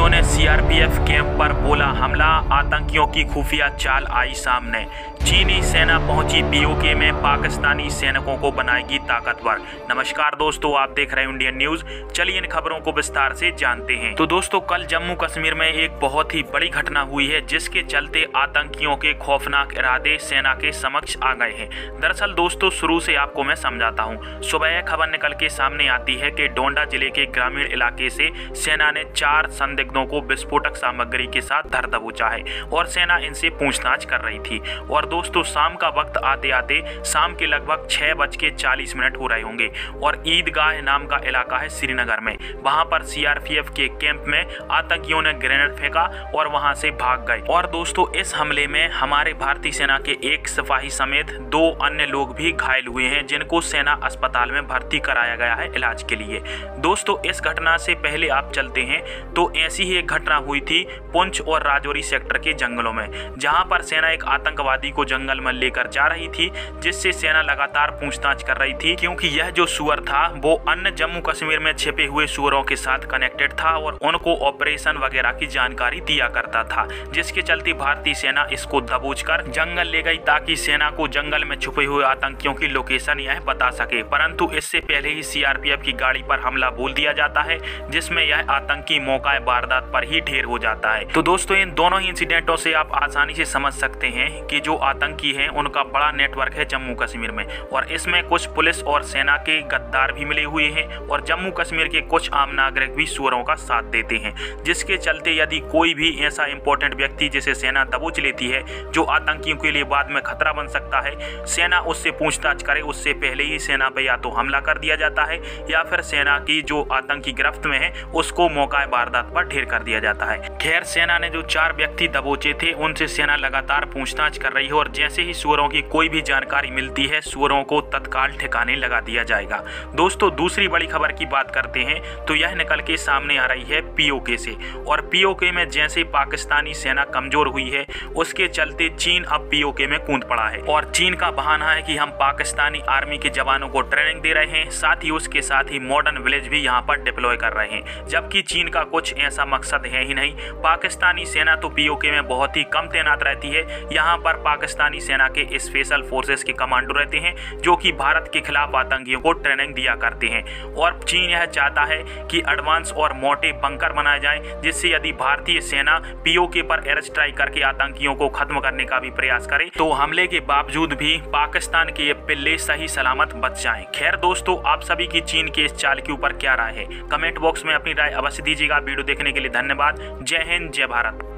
आतंकियों ने CRPF camp पर बोला हमला, आतंकियों की खुफिया चाल आई सामने। चीनी सेना पहुंची पीओके में, पाकिस्तानी सैनिकों को बनाएगी ताकतवर। नमस्कार दोस्तों, आप देख रहे हैं इंडियन न्यूज। चलिए इन खबरों को विस्तार से जानते हैं। तो दोस्तों, कल जम्मू कश्मीर में एक बहुत ही बड़ी घटना हुई है, जिसके चलते आतंकियों के खौफनाक इरादे सेना के समक्ष आ गए हैं। दरअसल दोस्तों, शुरू से आपको मैं समझाता हूँ। सुबह यह खबर निकल के सामने आती है कि डोंडा जिले के ग्रामीण इलाके से सेना ने 4 संदिग्धों को विस्फोटक सामग्री के साथ धर दबोचा है और सेना इनसे पूछताछ कर रही थी। और दोस्तों, शाम का वक्त आते आते शाम के लगभग 6:40 हो रहे होंगे और ईदगाह नाम का इलाका है श्रीनगर में। वहां पर सीआरपीएफ के कैंप में आतंकियों ने ग्रेनेड फेंका और वहां से भाग गए। और दोस्तों, इस हमले में हमारे भारतीय सेना के एक सिपाही समेत 2 अन्य लोग भी घायल हुए हैं, जिनको सेना अस्पताल में भर्ती कराया गया है इलाज के लिए। दोस्तों, इस घटना से पहले आप चलते हैं तो ऐसी ही एक घटना हुई थी पुंछ और राजौरी सेक्टर के जंगलों में, जहां पर सेना एक आतंकवादी को जंगल में लेकर जा रही थी, जिससे सेना लगातार पूछताछ कर रही थी, क्योंकि यह जो सुअर था वो अन्य जम्मू कश्मीर में छिपे हुए सुअरों के साथ कनेक्टेड था और उनको ऑपरेशन वगैरह की जानकारी दिया करता था, जिसके चलते भारतीय सेना इसको दबोचकर जंगल ले गई, ताकि सेना को जंगल में छुपे हुए आतंकियों की लोकेशन यह बता सके। परंतु इससे पहले ही सीआरपीएफ की गाड़ी पर हमला बोल दिया जाता है, जिसमें यह आतंकी मौका वारदात पर ही ढेर हो जाता है। तो दोस्तों, इन दोनों ही इंसिडेंटों से आप आसानी से समझ सकते हैं कि जो आतंकी हैं उनका बड़ा नेटवर्क है जम्मू कश्मीर में, और इसमें कुछ पुलिस और सेना के गद्दार भी मिले हुए हैं और जम्मू कश्मीर के कुछ आम नागरिक भी सुअरों का साथ देते हैं, जिसके चलते यदि कोई भी ऐसा इंपॉर्टेंट व्यक्ति जिसे सेना दबोच लेती है, जो आतंकियों के लिए बाद में खतरा बन सकता है, सेना उससे पूछताछ करे उससे पहले ही सेना पे या तो हमला कर दिया जाता है या फिर सेना की जो आतंकी गिरफ्त में है उसको मौका वारदात पर ढेर कर दिया जाता है। खैर, सेना ने जो 4 व्यक्ति दबोचे थे उनसे सेना लगातार पूछताछ कर रही है और जैसे ही सुअरों की कोई भी जानकारी मिलती है, सुअरों को तत्काल ठिकाने लगा दिया जाएगा। दोस्तों, दूसरी बड़ी खबर की बात करते हैं तो यह निकल के सामने आ रही है पीओके से, और पीओके में जैसे पाकिस्तानी सेना कमजोर हुई है, उसके चलते चीन अब पीओके में कूद पड़ा है। और चीन का बहाना है कि हम पाकिस्तानी आर्मी के जवानों को ट्रेनिंग दे रहे हैं, साथ ही उसके साथ ही मॉडर्न विलेज भी यहाँ पर डिप्लॉय कर रहे हैं, जबकि चीन का कुछ ऐसा मकसद है ही नहीं। पाकिस्तानी सेना तो पीओके में बहुत ही कम तैनात रहती है। यहाँ पर पाकिस्तानी सेना के स्पेशल फोर्सेस के कमांडो रहते हैं, जो कि भारत के खिलाफ आतंकियों को ट्रेनिंग दिया करते हैं। और चीन यह चाहता है कि एडवांस और मोटे बंकर बनाए जाएं, जिससे यदि भारतीय सेना पीओके पर एयर स्ट्राइक करके आतंकियों को खत्म करने का भी प्रयास करे, तो हमले के बावजूद भी पाकिस्तान के ये पिल्ले सही सलामत बच जाएं। खैर दोस्तों, आप सभी की चीन के इस चाल के ऊपर क्या राय है? कमेंट बॉक्स में अपनी राय अवश्य दीजिएगा। वीडियो देखने के लिए धन्यवाद। जय हिंद, जय भारत।